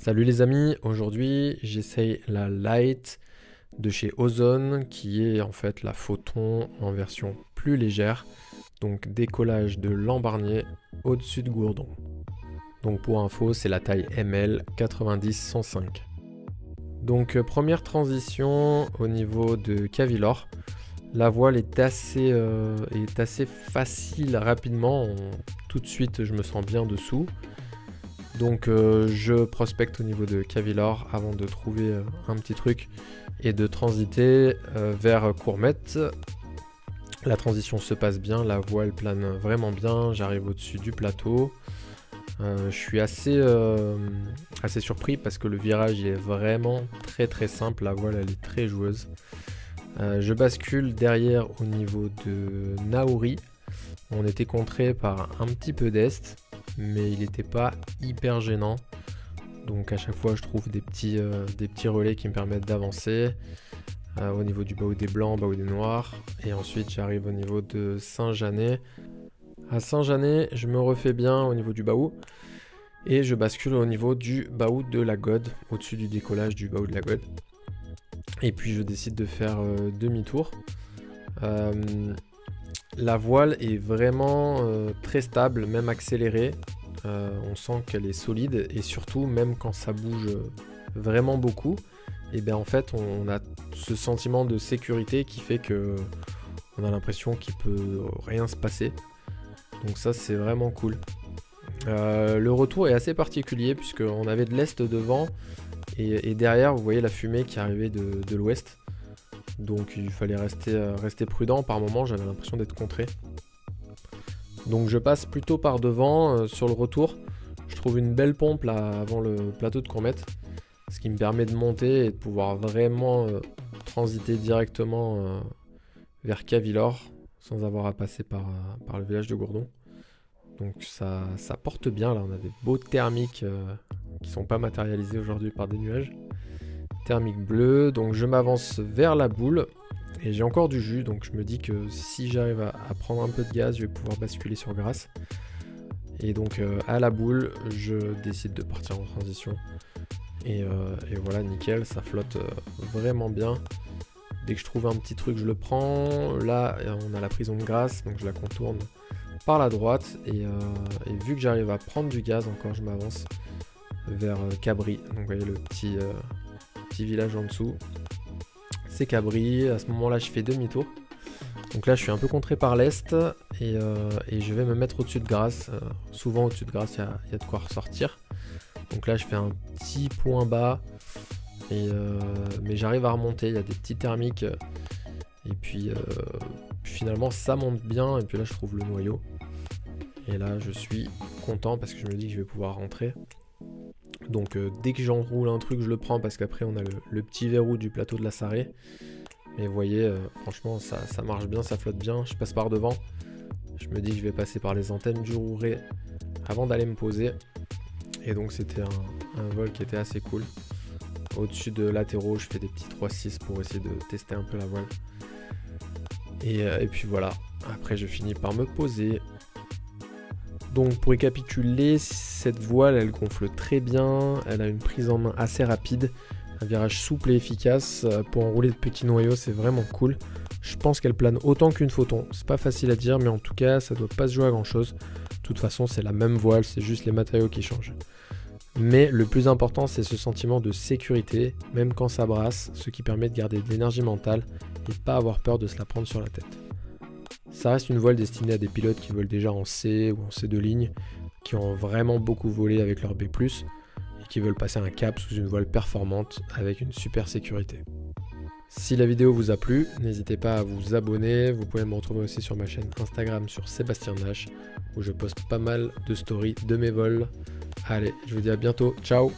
Salut les amis, aujourd'hui j'essaye la Light de chez Ozone qui est en fait la Photon en version plus légère. Donc décollage de Lambarnier au-dessus de Gourdon. Donc pour info c'est la taille ML 90-105. Donc première transition au niveau de Cavilor. La voile est assez facile rapidement, tout de suite je me sens bien dessous. Donc je prospecte au niveau de Cavilor avant de trouver un petit truc et de transiter vers Courmette. La transition se passe bien, la voile plane vraiment bien, j'arrive au-dessus du plateau. Je suis assez surpris parce que le virage il est vraiment très simple, la voile elle est très joueuse. Je bascule derrière au niveau de Naouri. On était contré par un petit peu d'est, mais il n'était pas hyper gênant. Donc à chaque fois je trouve des petits relais qui me permettent d'avancer. Au niveau du Baoud des Blancs, Baoud des Noirs. Et ensuite j'arrive au niveau de Saint-Janet. À Saint-Janet, je me refais bien au niveau du Baoud. Et je bascule au niveau du Baoud de la Gode, au-dessus du décollage du Baoud de la Gode. Et puis je décide de faire demi-tour. La voile est vraiment très stable, même accélérée. On sent qu'elle est solide et surtout, même quand ça bouge vraiment beaucoup, et bien en fait, on a ce sentiment de sécurité qui fait que on a l'impression qu'il peut rien se passer. Donc ça, c'est vraiment cool. Le retour est assez particulier puisqu'on avait de l'est devant et derrière, vous voyez la fumée qui arrivait de l'ouest. Donc il fallait rester prudent. Par moment, j'avais l'impression d'être contré. Donc je passe plutôt par devant sur le retour. Je trouve une belle pompe là avant le plateau de Courmette, ce qui me permet de monter et de pouvoir vraiment transiter directement vers Cavilor sans avoir à passer par le village de Gourdon. Donc ça porte bien. Là on a des beaux thermiques qui sont pas matérialisés aujourd'hui par des nuages. Thermique bleu, donc je m'avance vers la boule et j'ai encore du jus, donc je me dis que si j'arrive à prendre un peu de gaz, je vais pouvoir basculer sur Grasse. Et donc à la boule, je décide de partir en transition. Et voilà, nickel, ça flotte vraiment bien. Dès que je trouve un petit truc, je le prends. Là, on a la prison de Grasse, donc je la contourne par la droite. Et vu que j'arrive à prendre du gaz, encore je m'avance vers Cabri. Donc vous voyez le petit village en dessous, c'est Cabri. À ce moment là je fais demi-tour, donc là je suis un peu contré par l'est et je vais me mettre au-dessus de Grasse. Souvent au-dessus de Grasse il y a de quoi ressortir, donc là je fais un petit point bas mais j'arrive à remonter, il y a des petits thermiques et puis finalement ça monte bien et puis là je trouve le noyau et là je suis content parce que je me dis que je vais pouvoir rentrer. Donc dès que j'enroule un truc je le prends parce qu'après on a le petit verrou du plateau de la Sarrée. Mais vous voyez franchement ça marche bien, ça flotte bien. Je passe par devant. Je me dis que je vais passer par les antennes du Rouret avant d'aller me poser. Et donc c'était un vol qui était assez cool. Au-dessus de latéraux je fais des petits 3-6 pour essayer de tester un peu la voile. Et puis voilà, après je finis par me poser. Donc pour récapituler, cette voile elle gonfle très bien, elle a une prise en main assez rapide, un virage souple et efficace. Pour enrouler de petits noyaux c'est vraiment cool. Je pense qu'elle plane autant qu'une Photon, c'est pas facile à dire mais en tout cas ça doit pas se jouer à grand chose. De toute façon c'est la même voile, c'est juste les matériaux qui changent. Mais le plus important c'est ce sentiment de sécurité, même quand ça brasse, ce qui permet de garder de l'énergie mentale et pas avoir peur de se la prendre sur la tête. Ça reste une voile destinée à des pilotes qui volent déjà en C ou en C2 ligne, qui ont vraiment beaucoup volé avec leur B+, et qui veulent passer un cap sous une voile performante avec une super sécurité. Si la vidéo vous a plu, n'hésitez pas à vous abonner, vous pouvez me retrouver aussi sur ma chaîne Instagram sur Sébastien Nash, où je poste pas mal de stories de mes vols. Allez, je vous dis à bientôt, ciao!